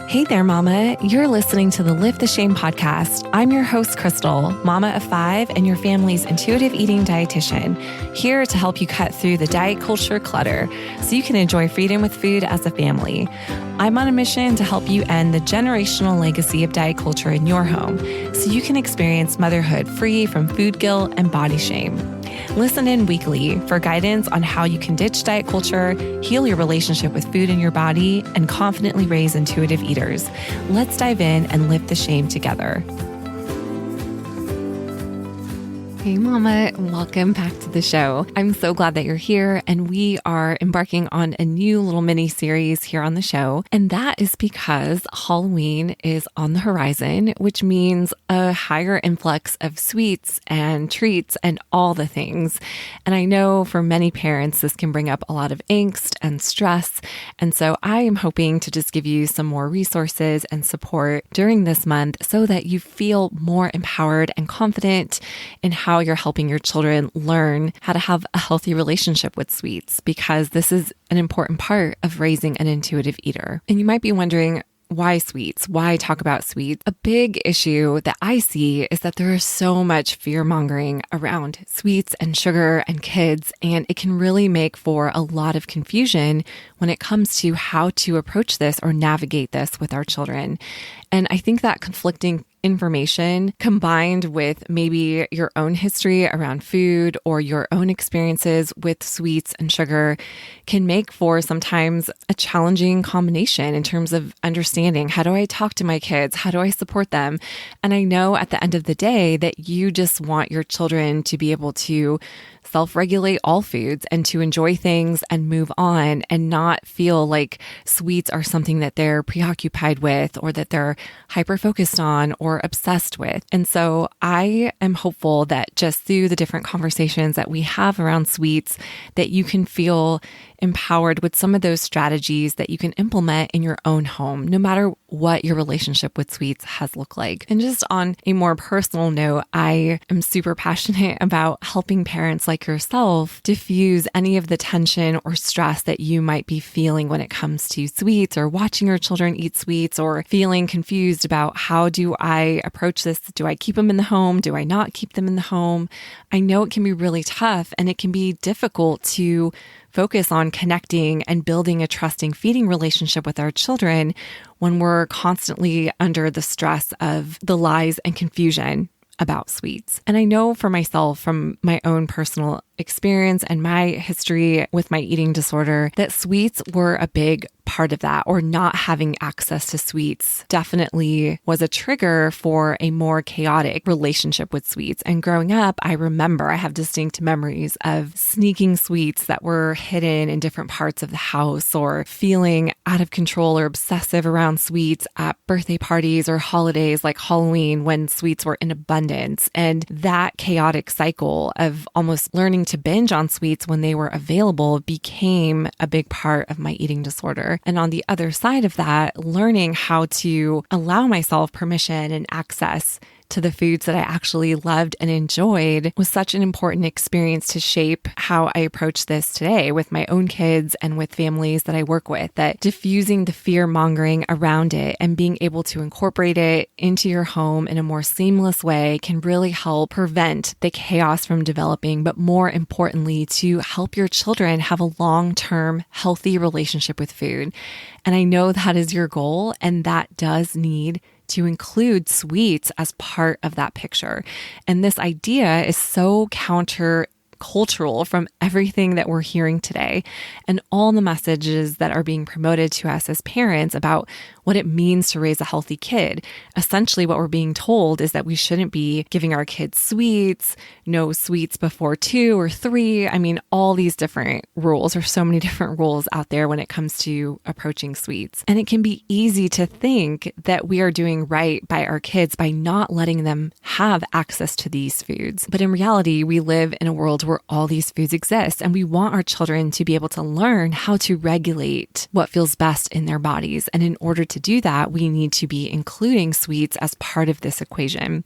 Hey there, Mama. You're listening to the Lift the Shame podcast. I'm your host, Crystal, mama of 5 and your family's intuitive eating dietitian, here to help you cut through the diet culture clutter so you can enjoy freedom with food as a family. I'm on a mission to help you end the generational legacy of diet culture in your home so you can experience motherhood free from food guilt and body shame. Listen in weekly for guidance on how you can ditch diet culture, heal your relationship with food and your body, and confidently raise intuitive eaters. Let's dive in and lift the shame together. Hey Mama, welcome back to the show. I'm so glad that you're here, and we are embarking on a new little mini series here on the show. And that is because Halloween is on the horizon, which means a higher influx of sweets and treats and all the things. And I know for many parents, this can bring up a lot of angst and stress. And so I am hoping to just give you some more resources and support during this month so that you feel more empowered and confident in how you're helping your children learn how to have a healthy relationship with sweets, because this is an important part of raising an intuitive eater. And you might be wondering, why sweets? Why talk about sweets? A big issue that I see is that there is so much fear mongering around sweets and sugar and kids, and it can really make for a lot of confusion when it comes to how to approach this or navigate this with our children. And I think that conflicting information combined with maybe your own history around food or your own experiences with sweets and sugar can make for sometimes a challenging combination in terms of understanding, how do I talk to my kids? How do I support them? And I know at the end of the day that you just want your children to be able to self-regulate all foods and to enjoy things and move on and not feel like sweets are something that they're preoccupied with or that they're hyper-focused on or obsessed with. And so I am hopeful that just through the different conversations that we have around sweets, that you can feel empowered with some of those strategies that you can implement in your own home, no matter what your relationship with sweets has looked like. And just on a more personal note, I am super passionate about helping parents like yourself diffuse any of the tension or stress that you might be feeling when it comes to sweets or watching your children eat sweets or feeling confused about how do I approach this? Do I keep them in the home? Do I not keep them in the home? I know it can be really tough and it can be difficult to focus on connecting and building a trusting feeding relationship with our children when we're constantly under the stress of the lies and confusion about sweets. And I know for myself, from my own personal experience and my history with my eating disorder, that sweets were a big part of that, or not having access to sweets definitely was a trigger for a more chaotic relationship with sweets. And growing up, I remember I have distinct memories of sneaking sweets that were hidden in different parts of the house, or feeling out of control or obsessive around sweets at birthday parties or holidays like Halloween when sweets were in abundance. And that chaotic cycle of almost learning to binge on sweets when they were available became a big part of my eating disorder. And on the other side of that, learning how to allow myself permission and access to the foods that I actually loved and enjoyed was such an important experience to shape how I approach this today with my own kids and with families that I work with, that diffusing the fear mongering around it and being able to incorporate it into your home in a more seamless way can really help prevent the chaos from developing, but more importantly, to help your children have a long-term healthy relationship with food. And I know that is your goal, and that does need to include sweets as part of that picture. And this idea is so countercultural from everything that we're hearing today and all the messages that are being promoted to us as parents about what it means to raise a healthy kid. Essentially, what we're being told is that we shouldn't be giving our kids sweets, no sweets before 2 or 3. I mean, all these different rules. There's so many different rules out there when it comes to approaching sweets. And it can be easy to think that we are doing right by our kids by not letting them have access to these foods. But in reality, we live in a world where all these foods exist. And we want our children to be able to learn how to regulate what feels best in their bodies. And in order to do that, we need to be including sweets as part of this equation.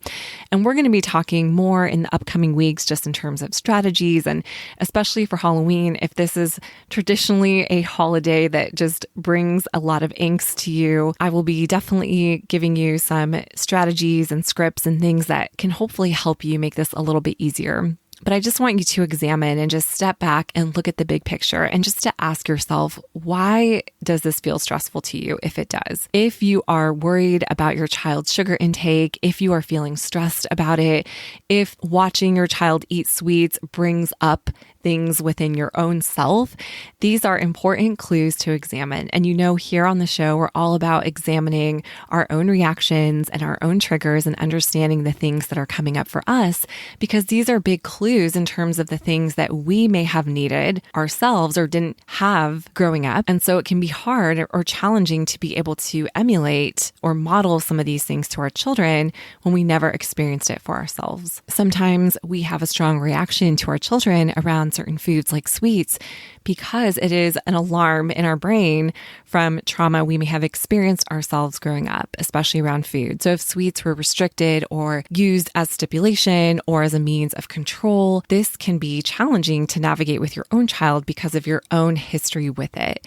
And we're going to be talking more in the upcoming weeks, just in terms of strategies, and especially for Halloween, if this is traditionally a holiday that just brings a lot of angst to you, I will be definitely giving you some strategies and scripts and things that can hopefully help you make this a little bit easier. But I just want you to examine and just step back and look at the big picture and just to ask yourself, why does this feel stressful to you if it does? If you are worried about your child's sugar intake, if you are feeling stressed about it, if watching your child eat sweets brings up things within your own self, these are important clues to examine. And here on the show, we're all about examining our own reactions and our own triggers and understanding the things that are coming up for us, because these are big clues in terms of the things that we may have needed ourselves or didn't have growing up. And so it can be hard or challenging to be able to emulate or model some of these things to our children when we never experienced it for ourselves. Sometimes we have a strong reaction to our children around certain foods like sweets because it is an alarm in our brain from trauma we may have experienced ourselves growing up, especially around food. So if sweets were restricted or used as stipulation or as a means of control, this can be challenging to navigate with your own child because of your own history with it.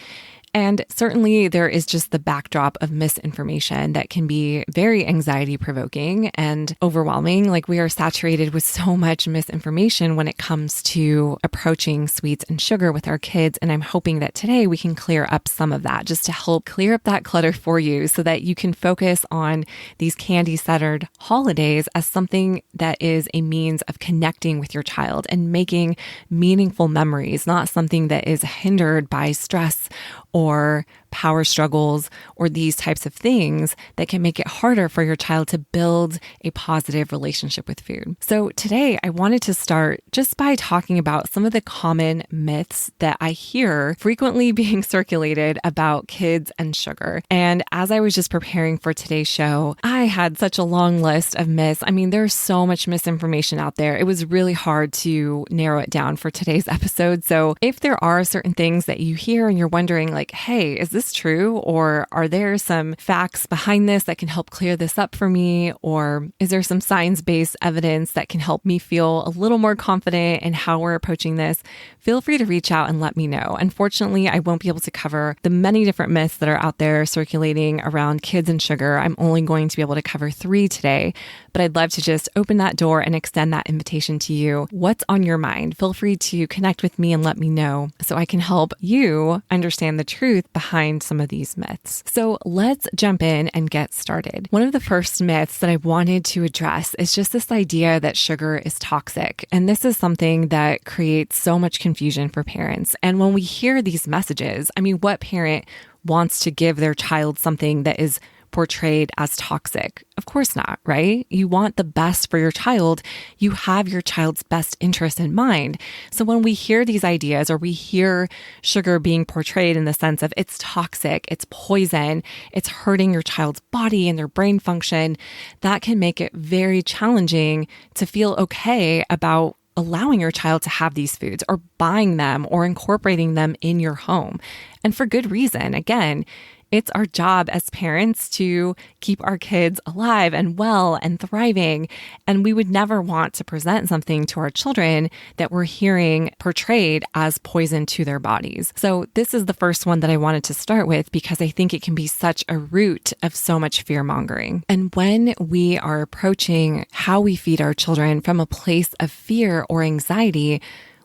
And certainly there is just the backdrop of misinformation that can be very anxiety provoking and overwhelming. Like, we are saturated with so much misinformation when it comes to approaching sweets and sugar with our kids. And I'm hoping that today we can clear up some of that, just to help clear up that clutter for you so that you can focus on these candy-centered holidays as something that is a means of connecting with your child and making meaningful memories, not something that is hindered by stress or power struggles or these types of things that can make it harder for your child to build a positive relationship with food. So today I wanted to start just by talking about some of the common myths that I hear frequently being circulated about kids and sugar. And as I was just preparing for today's show, I had such a long list of myths. I mean, there's so much misinformation out there. It was really hard to narrow it down for today's episode. So if there are certain things that you hear and you're wondering like, hey, is this true? Or are there some facts behind this that can help clear this up for me? Or is there some science-based evidence that can help me feel a little more confident in how we're approaching this? Feel free to reach out and let me know. Unfortunately, I won't be able to cover the many different myths that are out there circulating around kids and sugar. I'm only going to be able to cover 3 today, but I'd love to just open that door and extend that invitation to you. What's on your mind? Feel free to connect with me and let me know so I can help you understand the truth behind some of these myths. So let's jump in and get started. One of the first myths that I wanted to address is just this idea that sugar is toxic. And this is something that creates so much confusion for parents. And when we hear these messages, I mean, what parent wants to give their child something that is portrayed as toxic? Of course not, right? You want the best for your child. You have your child's best interest in mind. So when we hear these ideas or we hear sugar being portrayed in the sense of it's toxic, it's poison, it's hurting your child's body and their brain function, that can make it very challenging to feel okay about allowing your child to have these foods or buying them or incorporating them in your home. And for good reason. Again, it's our job as parents to keep our kids alive and well and thriving. And we would never want to present something to our children that we're hearing portrayed as poison to their bodies. So this is the first one that I wanted to start with because I think it can be such a root of so much fear mongering. And when we are approaching how we feed our children from a place of fear or anxiety,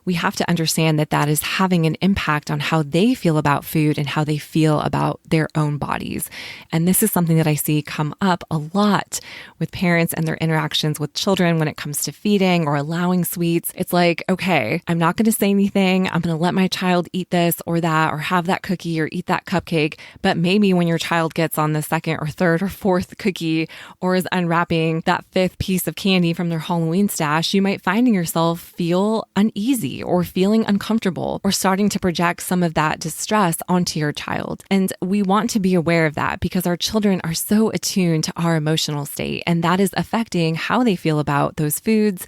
we have to understand that that is having an impact on how they feel about food and how they feel about their own bodies. And this is something that I see come up a lot with parents and their interactions with children when it comes to feeding or allowing sweets. It's like, okay, I'm not going to say anything. I'm going to let my child eat this or that or have that cookie or eat that cupcake. But maybe when your child gets on the second or third or fourth cookie or is unwrapping that 5th piece of candy from their Halloween stash, you might find yourself feel uneasy or feeling uncomfortable or starting to project some of that distress onto your child. And we want to be aware of that because our children are so attuned to our emotional state, and that is affecting how they feel about those foods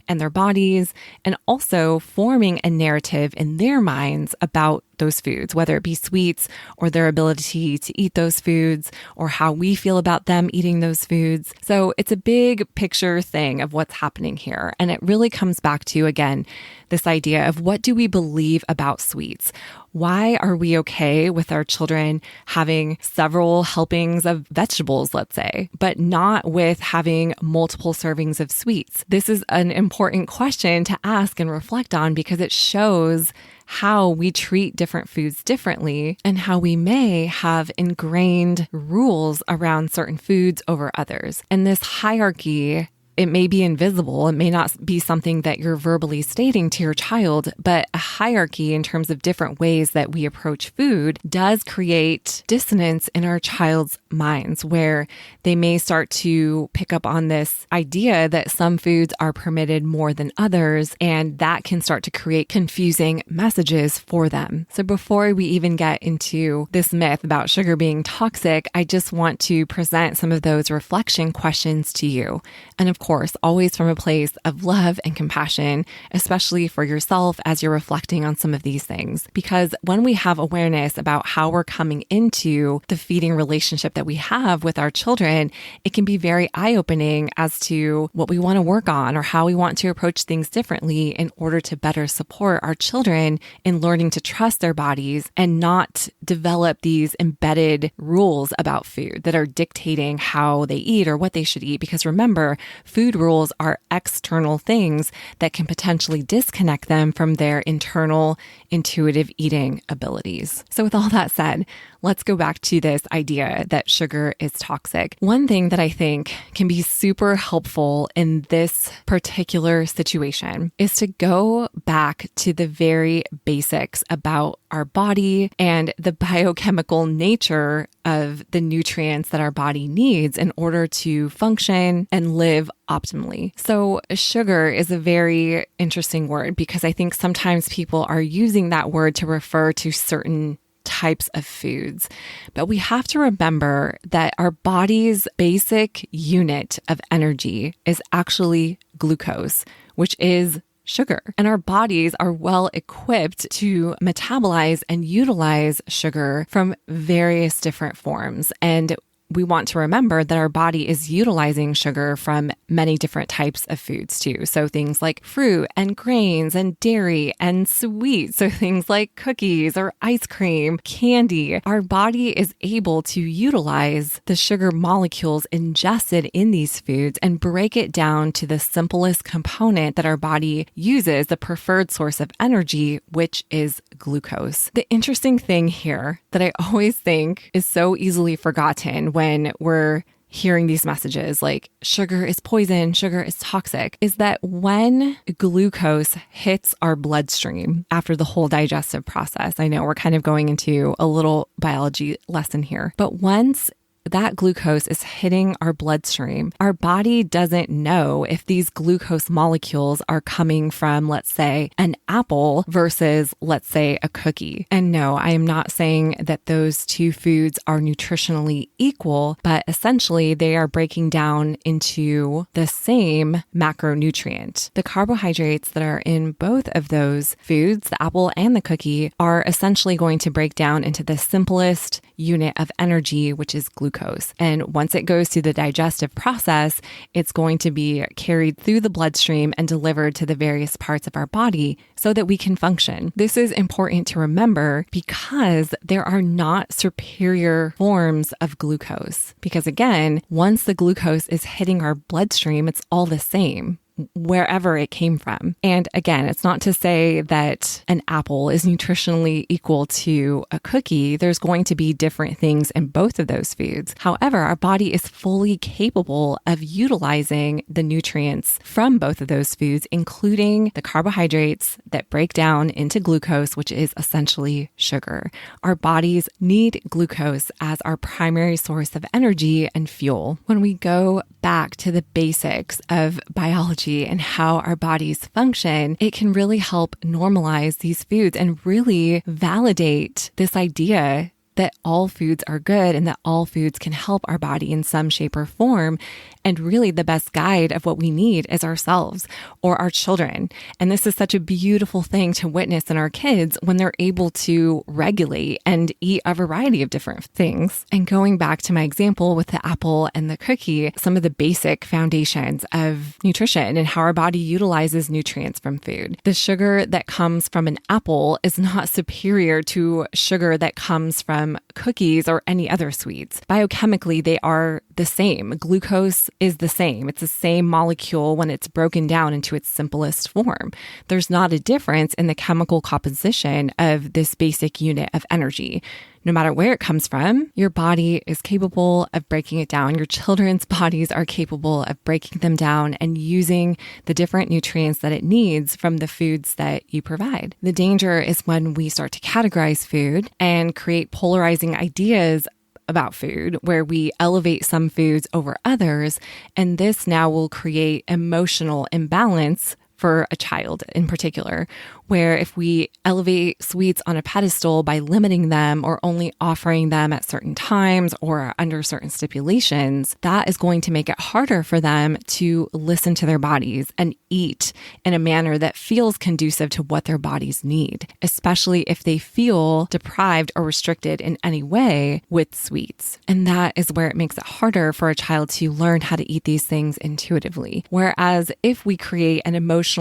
and their bodies, and also forming a narrative in their minds about those foods, whether it be sweets or their ability to eat those foods or how we feel about them eating those foods. So it's a big picture thing of what's happening here. And it really comes back to, again, this idea of what do we believe about sweets? Why are we okay with our children having several helpings of vegetables, let's say, but not with having multiple servings of sweets? This is an important question to ask and reflect on because it shows how we treat different foods differently and how we may have ingrained rules around certain foods over others. And this hierarchy, it may be invisible. It may not be something that you're verbally stating to your child, but a hierarchy in terms of different ways that we approach food does create dissonance in our child's minds, where they may start to pick up on this idea that some foods are permitted more than others, and that can start to create confusing messages for them. So before we even get into this myth about sugar being toxic, I just want to present some of those reflection questions to you. And of course, always from a place of love and compassion, especially for yourself as you're reflecting on some of these things. Because when we have awareness about how we're coming into the feeding relationship that we have with our children, it can be very eye-opening as to what we want to work on or how we want to approach things differently in order to better support our children in learning to trust their bodies and not develop these embedded rules about food that are dictating how they eat or what they should eat. Because remember, food rules are external things that can potentially disconnect them from their internal intuitive eating abilities. So with all that said, let's go back to this idea that sugar is toxic. One thing that I think can be super helpful in this particular situation is to go back to the very basics about our body and the biochemical nature of the nutrients that our body needs in order to function and live optimally. So sugar is a very interesting word because I think sometimes people are using that word to refer to certain types of foods. But we have to remember that our body's basic unit of energy is actually glucose, which is sugar. And our bodies are well equipped to metabolize and utilize sugar from various different forms. And we want to remember that our body is utilizing sugar from many different types of foods too. So things like fruit and grains and dairy and sweets. So things like cookies or ice cream, candy. Our body is able to utilize the sugar molecules ingested in these foods and break it down to the simplest component that our body uses, the preferred source of energy, which is glucose. The interesting thing here that I always think is so easily forgotten when we're hearing these messages like sugar is poison, sugar is toxic, is that when glucose hits our bloodstream after the whole digestive process, I know we're kind of going into a little biology lesson here, but once that glucose is hitting our bloodstream, our body doesn't know if these glucose molecules are coming from, let's say, an apple versus, let's say, a cookie. And no, I am not saying that those two foods are nutritionally equal, but essentially they are breaking down into the same macronutrient. The carbohydrates that are in both of those foods, the apple and the cookie, are essentially going to break down into the simplest unit of energy, which is glucose. And once it goes through the digestive process, it's going to be carried through the bloodstream and delivered to the various parts of our body so that we can function. This is important to remember because there are not superior forms of glucose. Because again, once the glucose is hitting our bloodstream, it's all the same wherever it came from. And again, it's not to say that an apple is nutritionally equal to a cookie. There's going to be different things in both of those foods. However, our body is fully capable of utilizing the nutrients from both of those foods, including the carbohydrates that break down into glucose, which is essentially sugar. Our bodies need glucose as our primary source of energy and fuel. When we go back to the basics of biology and how our bodies function, it can really help normalize these foods and really validate this idea that all foods are good and that all foods can help our body in some shape or form. And really the best guide of what we need is ourselves or our children. And this is such a beautiful thing to witness in our kids when they're able to regulate and eat a variety of different things. And going back to my example with the apple and the cookie, some of the basic foundations of nutrition and how our body utilizes nutrients from food. The sugar that comes from an apple is not superior to sugar that comes from cookies or any other sweets. Biochemically, they are the same. Glucose is the same. It's the same molecule when it's broken down into its simplest form. There's not a difference in the chemical composition of this basic unit of energy. No matter where it comes from, your body is capable of breaking it down. Your children's bodies are capable of breaking them down and using the different nutrients that it needs from the foods that you provide. The danger is when we start to categorize food and create polarizing ideas about food, where we elevate some foods over others, and this now will create emotional imbalance for a child in particular, where if we elevate sweets on a pedestal by limiting them or only offering them at certain times or under certain stipulations, that is going to make it harder for them to listen to their bodies and eat in a manner that feels conducive to what their bodies need, especially if they feel deprived or restricted in any way with sweets. And that is where it makes it harder for a child to learn how to eat these things intuitively. Whereas if we create an emotionally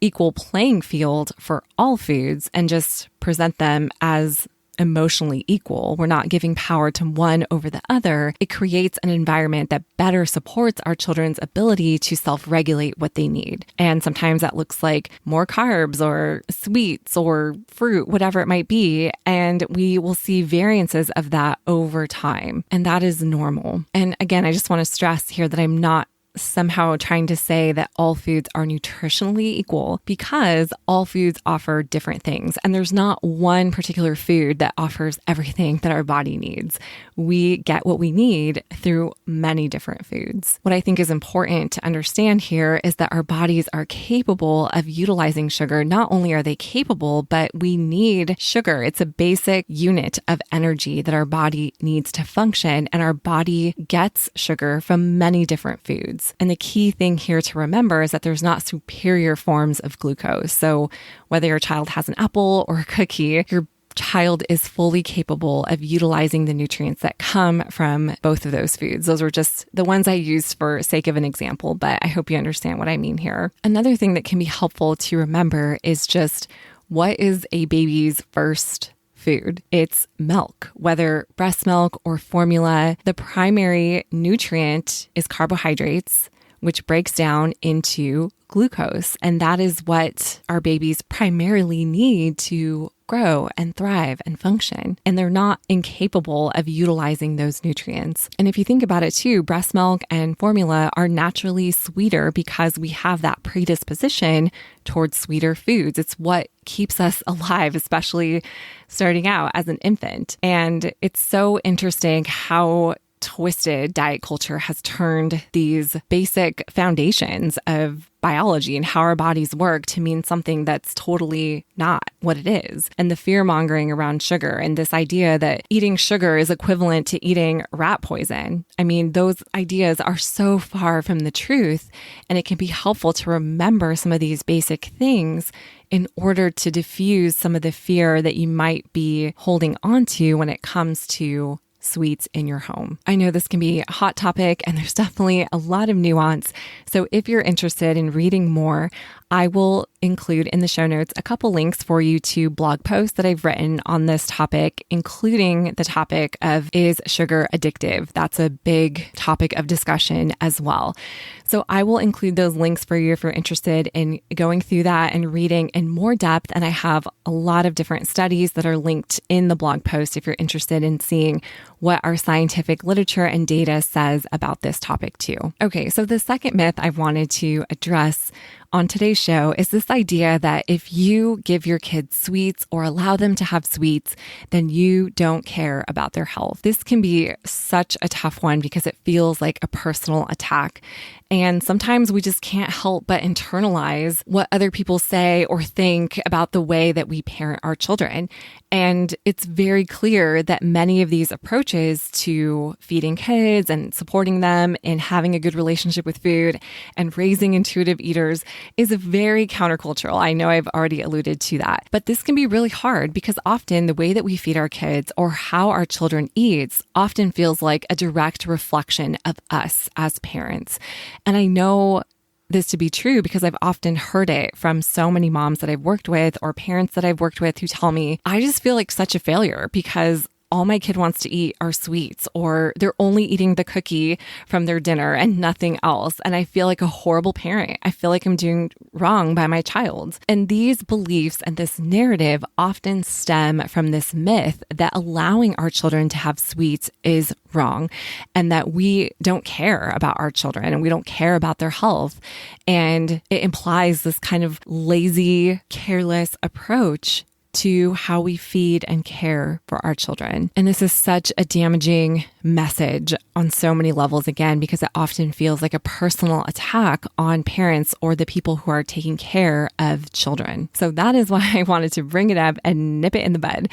equal playing field for all foods and just present them as emotionally equal, we're not giving power to one over the other, it creates an environment that better supports our children's ability to self-regulate what they need. And sometimes that looks like more carbs or sweets or fruit, whatever it might be. And we will see variances of that over time. And that is normal. And again, I just want to stress here that I'm not somehow trying to say that all foods are nutritionally equal, because all foods offer different things. And there's not one particular food that offers everything that our body needs. We get what we need through many different foods. What I think is important to understand here is that our bodies are capable of utilizing sugar. Not only are they capable, but we need sugar. It's a basic unit of energy that our body needs to function. And our body gets sugar from many different foods. And the key thing here to remember is that there's not superior forms of glucose. So whether your child has an apple or a cookie, your child is fully capable of utilizing the nutrients that come from both of those foods. Those are just the ones I used for sake of an example, but I hope you understand what I mean here. Another thing that can be helpful to remember is just what is a baby's first food. It's milk, whether breast milk or formula. The primary nutrient is carbohydrates, which breaks down into glucose. And that is what our babies primarily need to grow and thrive and function. And they're not incapable of utilizing those nutrients. And if you think about it too, breast milk and formula are naturally sweeter because we have that predisposition towards sweeter foods. It's what keeps us alive, especially starting out as an infant. And it's so interesting how twisted diet culture has turned these basic foundations of biology and how our bodies work to mean something that's totally not what it is. And the fear mongering around sugar and this idea that eating sugar is equivalent to eating rat poison. I mean, those ideas are so far from the truth, and it can be helpful to remember some of these basic things in order to diffuse some of the fear that you might be holding on to when it comes to sweets in your home. I know this can be a hot topic and there's definitely a lot of nuance. So if you're interested in reading more, I will include in the show notes a couple links for you to blog posts that I've written on this topic, including the topic of, is sugar addictive? That's a big topic of discussion as well. So I will include those links for you if you're interested in going through that and reading in more depth. And I have a lot of different studies that are linked in the blog post if you're interested in seeing what our scientific literature and data says about this topic too. Okay, so the second myth I wanted to address on today's show is this idea that if you give your kids sweets or allow them to have sweets, then you don't care about their health. This can be such a tough one because it feels like a personal attack. And sometimes we just can't help but internalize what other people say or think about the way that we parent our children. And it's very clear that many of these approaches to feeding kids and supporting them in having a good relationship with food and raising intuitive eaters is very countercultural. I know I've already alluded to that, but this can be really hard because often the way that we feed our kids or how our children eats often feels like a direct reflection of us as parents. And I know this to be true because I've often heard it from so many moms that I've worked with or parents that I've worked with who tell me, I just feel like such a failure because all my kid wants to eat are sweets, or they're only eating the cookie from their dinner and nothing else. And I feel like a horrible parent. I feel like I'm doing wrong by my child. And these beliefs and this narrative often stem from this myth that allowing our children to have sweets is wrong and that we don't care about our children and we don't care about their health. And it implies this kind of lazy, careless approach to how we feed and care for our children. And this is such a damaging message on so many levels, again, because it often feels like a personal attack on parents or the people who are taking care of children. So that is why I wanted to bring it up and nip it in the bud.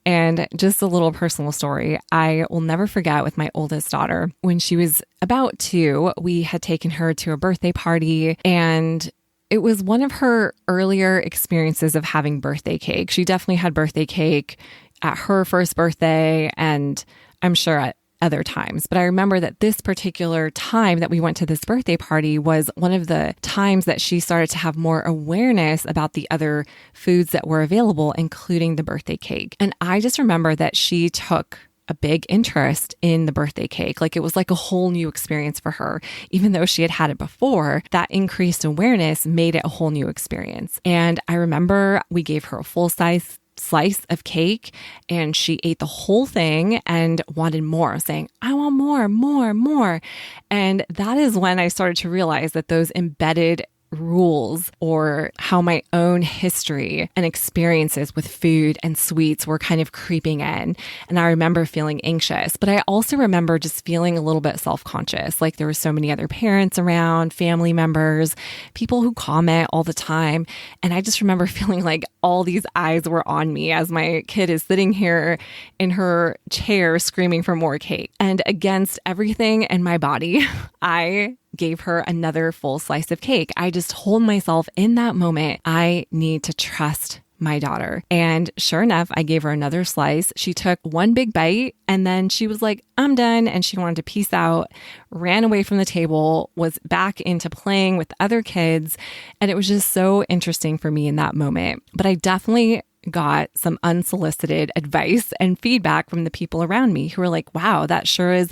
And just a little personal story. I will never forget with my oldest daughter, when she was about 2, we had taken her to a birthday party, and it was one of her earlier experiences of having birthday cake. She definitely had birthday cake at her first birthday, and I'm sure at other times. But I remember that this particular time that we went to this birthday party was one of the times that she started to have more awareness about the other foods that were available, including the birthday cake. And I just remember that she took a big interest in the birthday cake. Like, it was like a whole new experience for her. Even though she had had it before, that increased awareness made it a whole new experience. And I remember we gave her a full-size slice of cake and she ate the whole thing and wanted more, saying, I want more, more, more. And that is when I started to realize that those embedded rules or how my own history and experiences with food and sweets were kind of creeping in. And I remember feeling anxious, but I also remember just feeling a little bit self-conscious. Like, there were so many other parents around, family members, people who comment all the time. And I just remember feeling like all these eyes were on me as my kid is sitting here in her chair screaming for more cake. And against everything in my body, I gave her another full slice of cake. I just told myself in that moment, I need to trust my daughter. And sure enough, I gave her another slice. She took one big bite and then she was like, I'm done. And she wanted to peace out, ran away from the table, was back into playing with other kids. And it was just so interesting for me in that moment. But I definitely got some unsolicited advice and feedback from the people around me who were like, wow, that sure is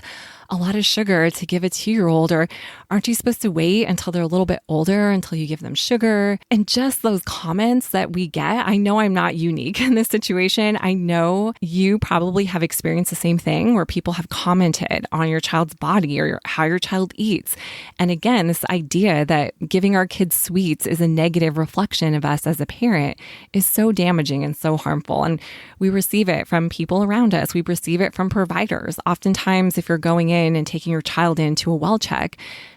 a lot of sugar to give a 2-year-old, or aren't you supposed to wait until they're a little bit older until you give them sugar? And just those comments that we get, I know I'm not unique in this situation. I know you probably have experienced the same thing where people have commented on your child's body or how your child eats. And again, this idea that giving our kids sweets is a negative reflection of us as a parent is so damaging and so harmful. And we receive it from people around us. We receive it from providers. Oftentimes, if you're going in and taking your child into a well check,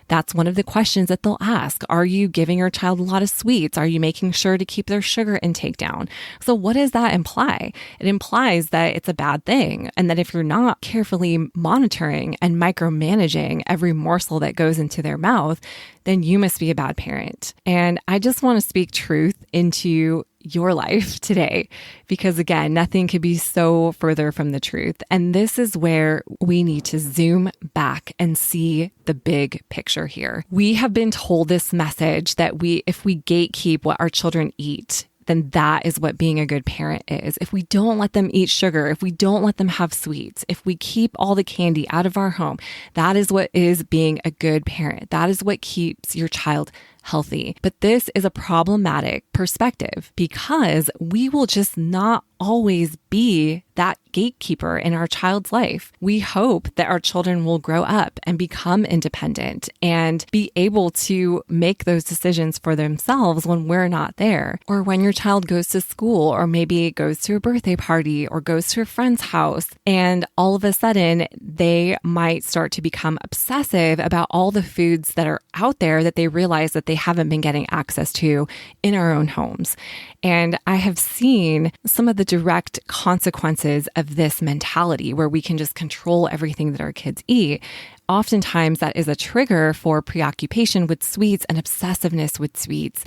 that's one of the questions that they'll ask. Are you giving your child a lot of sweets? Are you making sure to keep their sugar intake down? So what does that imply? It implies that it's a bad thing, and that if you're not carefully monitoring and micromanaging every morsel that goes into their mouth, then you must be a bad parent. And I just want to speak truth into your life today, because again, nothing could be so further from the truth. And this is where we need to zoom back and see the big picture here. We have been told this message that if we gatekeep what our children eat, then that is what being a good parent is. If we don't let them eat sugar, if we don't let them have sweets, if we keep all the candy out of our home, that is what is being a good parent. That is what keeps your child healthy. But this is a problematic perspective because we will just not always be that gatekeeper in our child's life. We hope that our children will grow up and become independent and be able to make those decisions for themselves when we're not there. Or when your child goes to school, or maybe goes to a birthday party or goes to a friend's house, and all of a sudden they might start to become obsessive about all the foods that are out there that they realize that they haven't been getting access to in our own homes. And I have seen some of the direct consequences of this mentality where we can just control everything that our kids eat. Oftentimes that is a trigger for preoccupation with sweets and obsessiveness with sweets.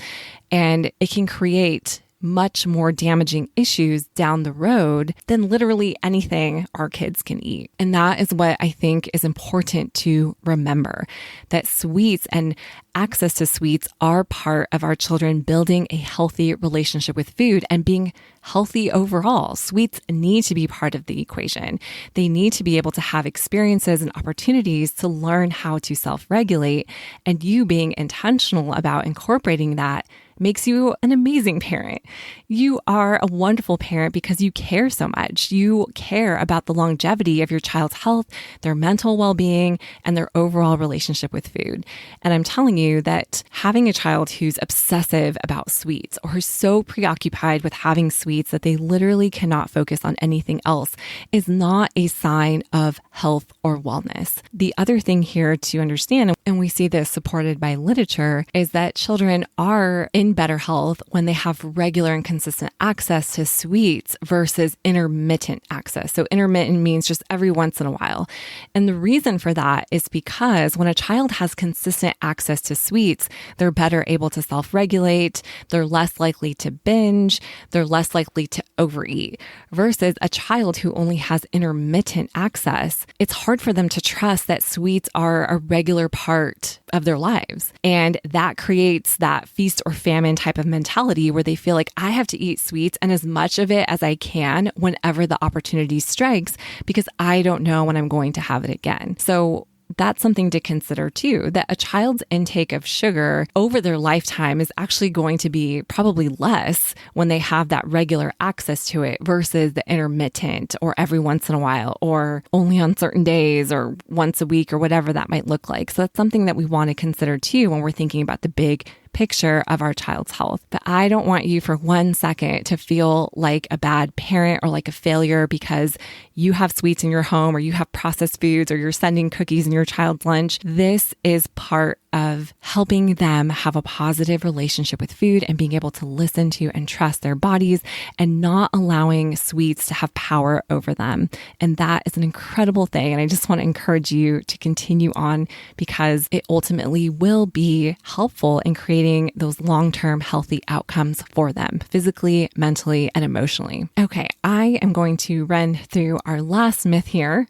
And it can create much more damaging issues down the road than literally anything our kids can eat. And that is what I think is important to remember, that sweets and access to sweets are part of our children building a healthy relationship with food and being healthy overall. Sweets need to be part of the equation. They need to be able to have experiences and opportunities to learn how to self-regulate, and you being intentional about incorporating that makes you an amazing parent. You are a wonderful parent because you care so much. You care about the longevity of your child's health, their mental well-being, and their overall relationship with food. And I'm telling you that having a child who's obsessive about sweets or who's so preoccupied with having sweets that they literally cannot focus on anything else is not a sign of health or wellness. The other thing here to understand, and we see this supported by literature, is that children are in better health when they have regular and consistent access to sweets versus intermittent access. So intermittent means just every once in a while. And the reason for that is because when a child has consistent access to sweets, they're better able to self-regulate, they're less likely to binge, they're less likely to overeat. Versus a child who only has intermittent access, it's hard for them to trust that sweets are a regular part of their lives. And that creates that feast or famine type of mentality where they feel like I have to eat sweets and as much of it as I can whenever the opportunity strikes because I don't know when I'm going to have it again. So that's something to consider too, that a child's intake of sugar over their lifetime is actually going to be probably less when they have that regular access to it versus the intermittent or every once in a while or only on certain days or once a week or whatever that might look like. So that's something that we want to consider too when we're thinking about the big picture of our child's health. But I don't want you for 1 second to feel like a bad parent or like a failure because you have sweets in your home or you have processed foods or you're sending cookies in your child's lunch. This is part of helping them have a positive relationship with food and being able to listen to and trust their bodies and not allowing sweets to have power over them. And that is an incredible thing. And I just want to encourage you to continue on because it ultimately will be helpful in creating those long-term healthy outcomes for them, physically, mentally, and emotionally. Okay, I am going to run through our last myth here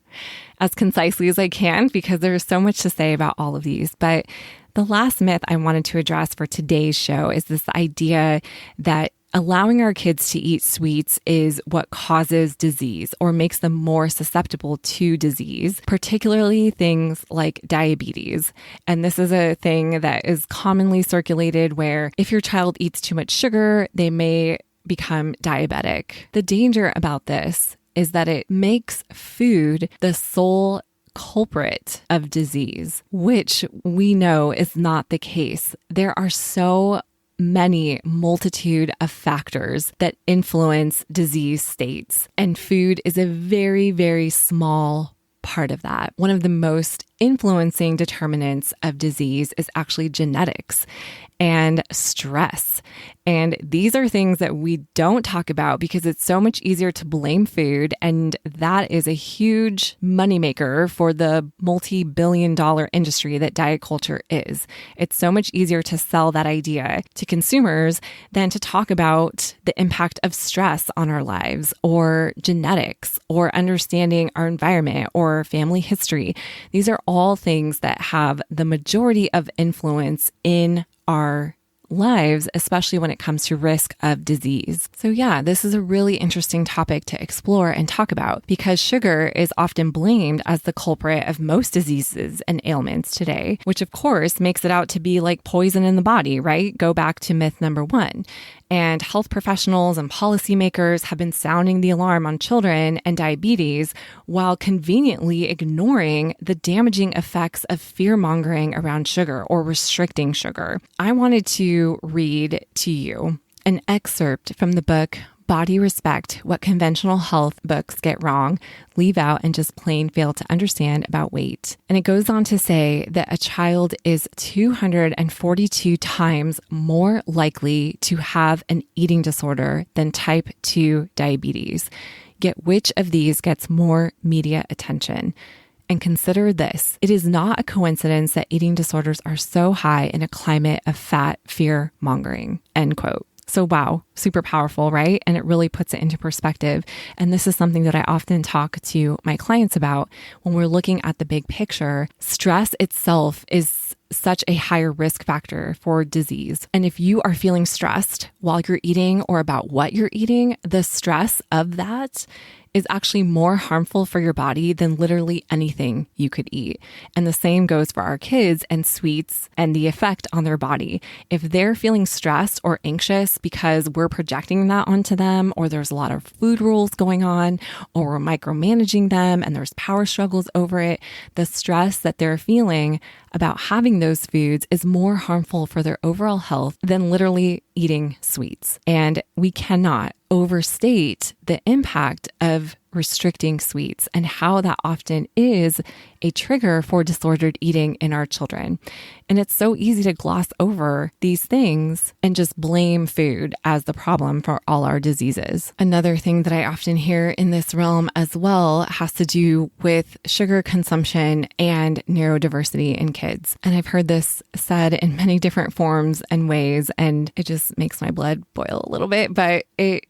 as concisely as I can because there's so much to say about all of these. But the last myth I wanted to address for today's show is this idea that allowing our kids to eat sweets is what causes disease or makes them more susceptible to disease, particularly things like diabetes. And this is a thing that is commonly circulated where if your child eats too much sugar, they may become diabetic. The danger about this is that it makes food the sole culprit of disease, which we know is not the case. There are so many multitude of factors that influence disease states, and food is a very, very small part of that. One of the most influencing determinants of disease is actually genetics and stress. And these are things that we don't talk about because it's so much easier to blame food. And that is a huge moneymaker for the multi-billion-dollar industry that diet culture is. It's so much easier to sell that idea to consumers than to talk about the impact of stress on our lives or genetics or understanding our environment or family history. These are all things that have the majority of influence in our lives, especially when it comes to risk of disease. So yeah, this is a really interesting topic to explore and talk about because sugar is often blamed as the culprit of most diseases and ailments today, which of course makes it out to be like poison in the body, right? Go back to myth number one. And health professionals and policymakers have been sounding the alarm on children and diabetes while conveniently ignoring the damaging effects of fear-mongering around sugar or restricting sugar. I wanted to read to you an excerpt from the book Body Respect, What Conventional Health Books Get Wrong, Leave Out, and Just Plain Fail to Understand About Weight. And it goes on to say that a child is 242 times more likely to have an eating disorder than type 2 diabetes. Yet which of these gets more media attention? And consider this, it is not a coincidence that eating disorders are so high in a climate of fat fear mongering, end quote. So wow, super powerful, right? And it really puts it into perspective. And this is something that I often talk to my clients about when we're looking at the big picture. Stress itself is such a higher risk factor for disease. And if you are feeling stressed while you're eating or about what you're eating, the stress of that is actually more harmful for your body than literally anything you could eat. And the same goes for our kids and sweets and the effect on their body. If they're feeling stressed or anxious because we're projecting that onto them, or there's a lot of food rules going on, or we're micromanaging them and there's power struggles over it, the stress that they're feeling about having those foods is more harmful for their overall health than literally eating sweets. And we cannot overstate the impact of restricting sweets and how that often is a trigger for disordered eating in our children. And it's so easy to gloss over these things and just blame food as the problem for all our diseases. Another thing that I often hear in this realm as well has to do with sugar consumption and neurodiversity in kids. And I've heard this said in many different forms and ways, and it just makes my blood boil a little bit. But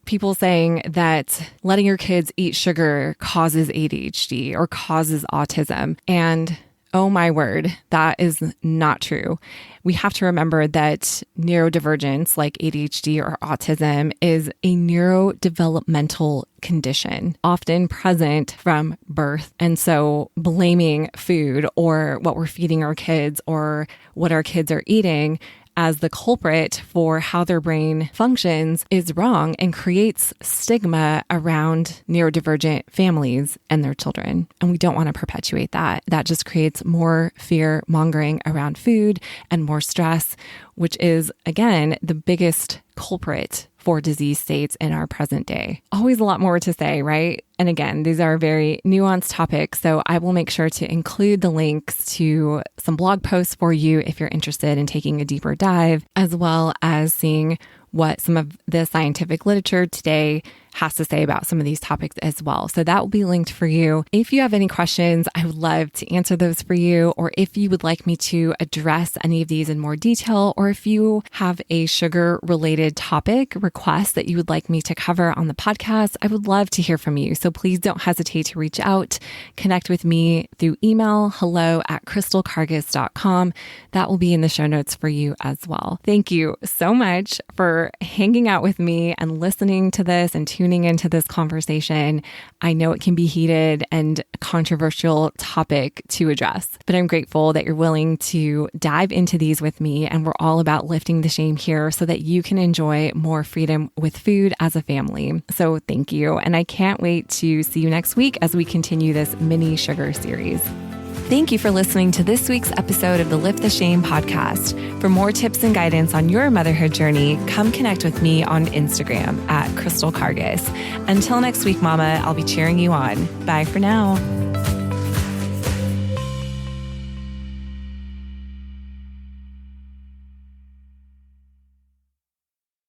people saying that letting your kids eat sugar causes ADHD or causes autism. And oh my word, that is not true. We have to remember that neurodivergence, like ADHD or autism, is a neurodevelopmental condition, often present from birth. And so blaming food or what we're feeding our kids or what our kids are eating as the culprit for how their brain functions is wrong and creates stigma around neurodivergent families and their children. And we don't want to perpetuate that. That just creates more fear mongering around food and more stress, which is, again, the biggest culprit for disease states in our present day. Always a lot more to say, right? And again, these are very nuanced topics, so I will make sure to include the links to some blog posts for you if you're interested in taking a deeper dive, as well as seeing what some of the scientific literature today has to say about some of these topics as well. So that will be linked for you. If you have any questions, I would love to answer those for you. Or if you would like me to address any of these in more detail, or if you have a sugar related topic request that you would like me to cover on the podcast, I would love to hear from you. So please don't hesitate to reach out, connect with me through email, hello@crystalcargis.com. That will be in the show notes for you as well. Thank you so much for hanging out with me and listening to this and tuning into this conversation. I know it can be heated and a controversial topic to address, but I'm grateful that you're willing to dive into these with me. And we're all about lifting the shame here so that you can enjoy more freedom with food as a family. So thank you. And I can't wait to see you next week as we continue this mini sugar series. Thank you for listening to this week's episode of the Lift the Shame podcast. For more tips and guidance on your motherhood journey, come connect with me on Instagram @crystalcargis. Until next week, Mama, I'll be cheering you on. Bye for now.